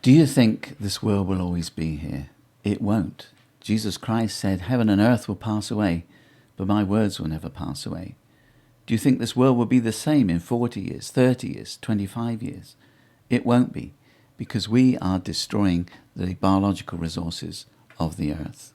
Do you think this world will always be here? It won't. Jesus Christ said, "Heaven and earth will pass away, but my words will never pass away." Do you think this world will be the same in 40 years, 30 years, 25 years? It won't be, because we are destroying the biological resources of the earth.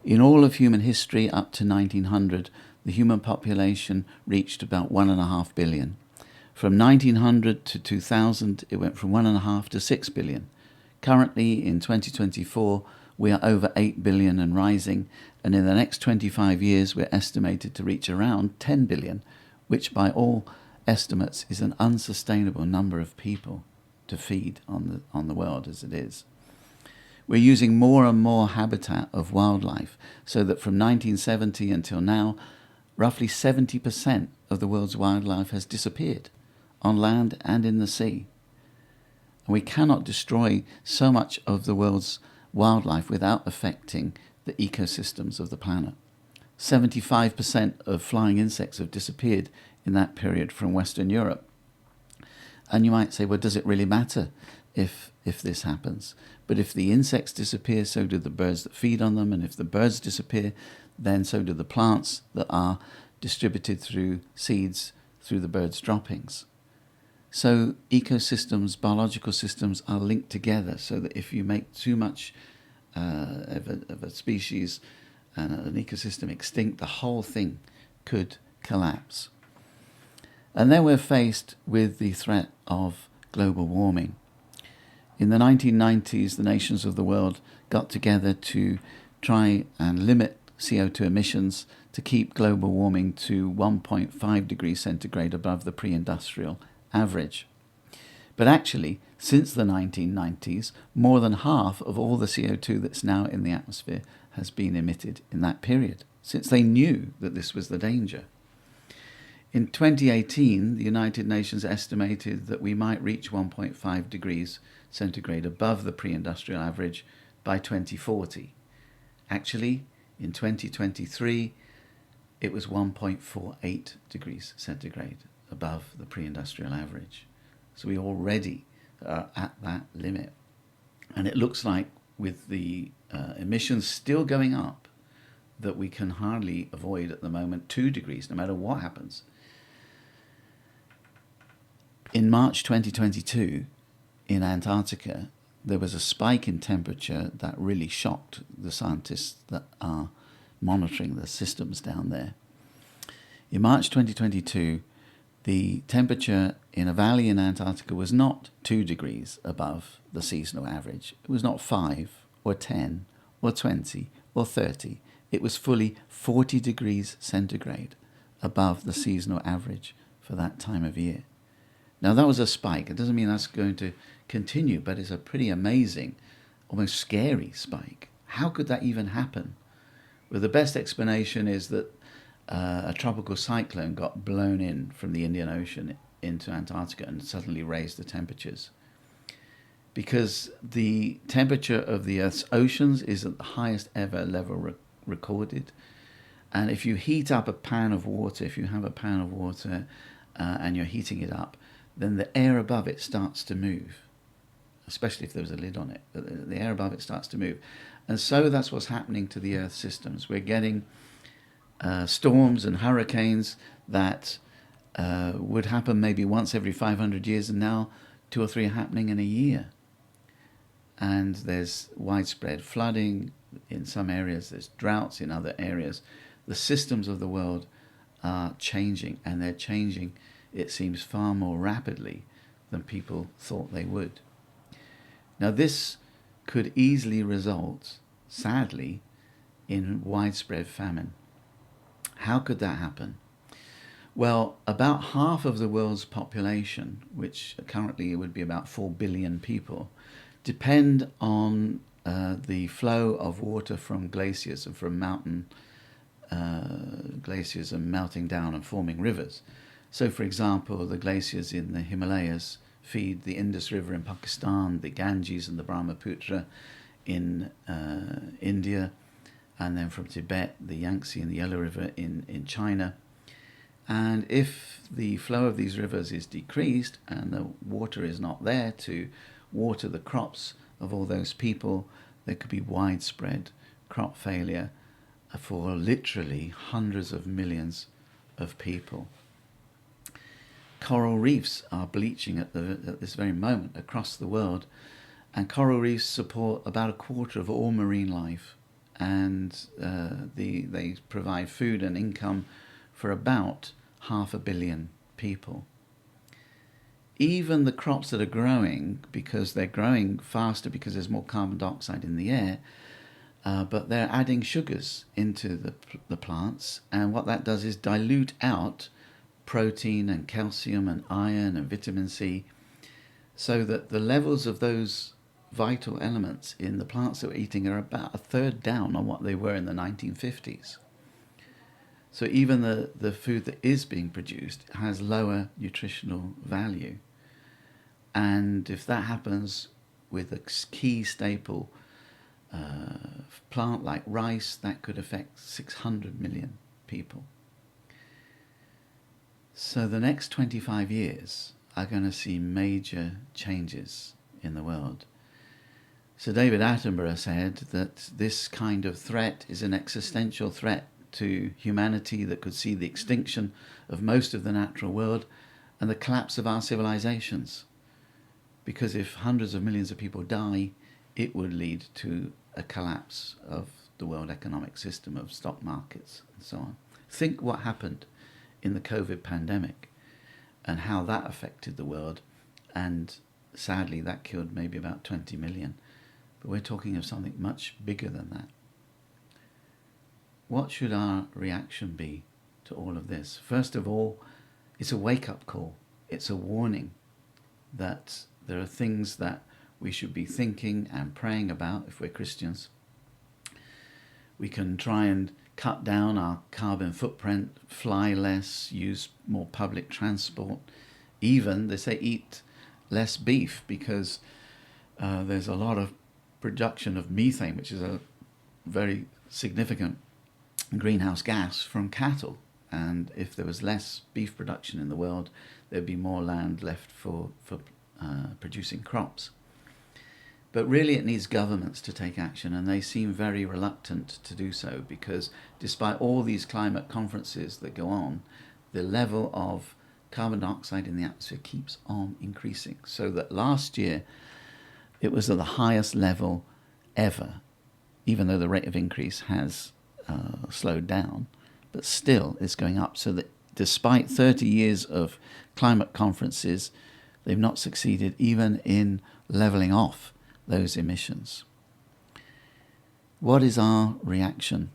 In all of human history up to 1900, the human population reached about 1.5 billion. From 1900 to 2000, it went from 1.5 to 6 billion. Currently, in 2024, we are over 8 billion and rising, and in the next 25 years, we're estimated to reach around 10 billion, which by all estimates is an unsustainable number of people to feed on the world as it is. We're using more and more habitat of wildlife, so that from 1970 until now, roughly 70% of the world's wildlife has disappeared, on land and in the sea. And we cannot destroy so much of the world's wildlife without affecting the ecosystems of the planet. 75% of flying insects have disappeared in that period from Western Europe. And you might say, well, does it really matter if this happens? But if the insects disappear, so do the birds that feed on them. And if the birds disappear, then so do the plants that are distributed through seeds, through the birds' droppings. So ecosystems, biological systems are linked together, so that if you make too much of a species and an ecosystem extinct, the whole thing could collapse. And then we're faced with the threat of global warming. In the 1990s, the nations of the world got together to try and limit CO2 emissions to keep global warming to 1.5 degrees centigrade above the pre-industrial average. But actually, since the 1990s, more than half of all the CO2 that's now in the atmosphere has been emitted in that period, since they knew that this was the danger. In 2018, the United Nations estimated that we might reach 1.5 degrees centigrade above the pre-industrial average by 2040. Actually, in 2023, it was 1.48 degrees centigrade above the pre-industrial average. So we already are at that limit. And it looks like with the emissions still going up, that we can hardly avoid at the moment 2 degrees, no matter what happens. In March 2022, in Antarctica, there was a spike in temperature that really shocked the scientists that are monitoring the systems down there. In March 2022, the temperature in a valley in Antarctica was not 2 degrees above the seasonal average. It was not 5 or 10 or 20 or 30. It was fully 40 degrees centigrade above the seasonal average for that time of year. Now, that was a spike. It doesn't mean that's going to continue, but it's a pretty amazing, almost scary spike. How could that even happen? Well, the best explanation is that a tropical cyclone got blown in from the Indian Ocean into Antarctica and suddenly raised the temperatures. Because the temperature of the Earth's oceans is at the highest ever level recorded. And if you heat up a pan of water, if you have a pan of water and you're heating it up, then the air above it starts to move, especially if there was a lid on it. The air above it starts to move. And so that's what's happening to the Earth systems. We're getting storms and hurricanes that would happen maybe once every 500 years, and now 2 or 3 are happening in a year. And there's widespread flooding in some areas, there's droughts in other areas. The systems of the world are changing, and they're changing, it seems, far more rapidly than people thought they would. Now, this could easily result, sadly, in widespread famine. How could that happen? Well, about half of the world's population, which currently would be about 4 billion people, depend on the flow of water from glaciers and from mountain glaciers and melting down and forming rivers. So, for example, the glaciers in the Himalayas feed the Indus River in Pakistan, the Ganges and the Brahmaputra in India, and then from Tibet, the Yangtze and the Yellow River in China. And if the flow of these rivers is decreased and the water is not there to water the crops of all those people, there could be widespread crop failure for literally hundreds of millions of people. Coral reefs are bleaching at this very moment across the world, and coral reefs support about a quarter of all marine life, and they provide food and income for about 500 million people. Even the crops that are growing, because they're growing faster because there's more carbon dioxide in the air, but they're adding sugars into the plants, and what that does is dilute out protein and calcium and iron and vitamin C, so that the levels of those vital elements in the plants that we're eating are about a third down on what they were in the 1950s. So even the food that is being produced has lower nutritional value. And if that happens with a key staple plant like rice, that could affect 600 million people. So the next 25 years are going to see major changes in the world. Sir David Attenborough said that this kind of threat is an existential threat to humanity that could see the extinction of most of the natural world and the collapse of our civilizations. Because if hundreds of millions of people die, it would lead to a collapse of the world economic system, of stock markets and so on. Think what happened in the COVID pandemic and how that affected the world, and sadly that killed maybe about 20 million. But we're talking of something much bigger than that. What should our reaction be to all of this? First of all, it's a wake-up call. It's a warning that there are things that we should be thinking and praying about if we're Christians. We can try and cut down our carbon footprint, fly less, use more public transport. Even, they say, eat less beef, because there's a lot of production of methane, which is a very significant greenhouse gas from cattle. And if there was less beef production in the world, there'd be more land left for producing crops. But really it needs governments to take action, and they seem very reluctant to do so, because despite all these climate conferences that go on, the level of carbon dioxide in the atmosphere keeps on increasing. So that last year it was at the highest level ever, even though the rate of increase has slowed down, but still it's going up. So that despite 30 years of climate conferences, they've not succeeded even in levelling off those emissions. What is our reaction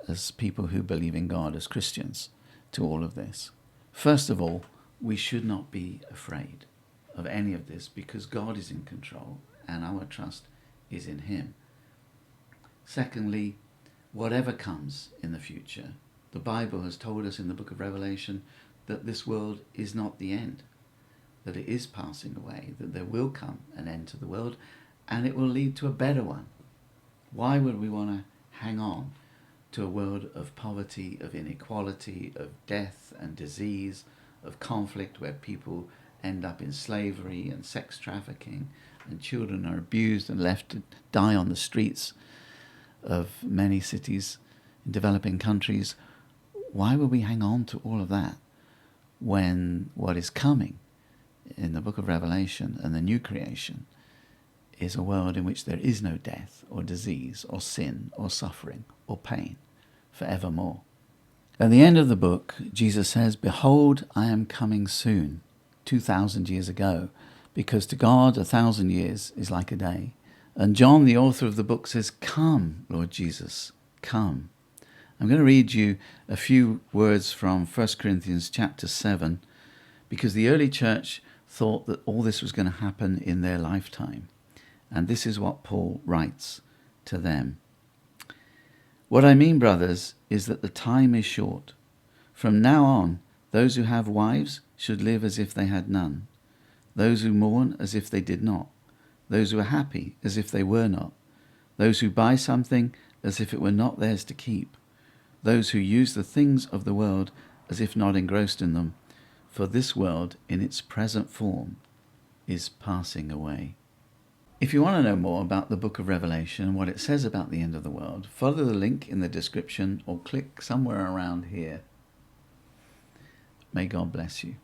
as people who believe in God, as Christians, to all of this? First of all, we should not be afraid of any of this, because God is in control and our trust is in Him. Secondly, whatever comes in the future, the Bible has told us in the book of Revelation that this world is not the end, that it is passing away, that there will come an end to the world, and it will lead to a better one. Why would we want to hang on to a world of poverty, of inequality, of death and disease, of conflict, where people end up in slavery and sex trafficking, and children are abused and left to die on the streets of many cities in developing countries? Why would we hang on to all of that when what is coming in the book of Revelation and the new creation is a world in which there is no death or disease or sin or suffering or pain forevermore? At the end of the book, Jesus says, "Behold, I am coming soon," 2,000 years ago, because to God 1,000 years is like a day. And John, the author of the book, says, "Come, Lord Jesus, come." I'm going to read you a few words from 1 Corinthians chapter 7, because the early church thought that all this was going to happen in their lifetime. And this is what Paul writes to them. "What I mean, brothers, is that the time is short. From now on, those who have wives should live as if they had none, those who mourn as if they did not, those who are happy as if they were not, those who buy something as if it were not theirs to keep, those who use the things of the world as if not engrossed in them, for this world in its present form is passing away." If you want to know more about the book of Revelation and what it says about the end of the world, follow the link in the description or click somewhere around here. May God bless you.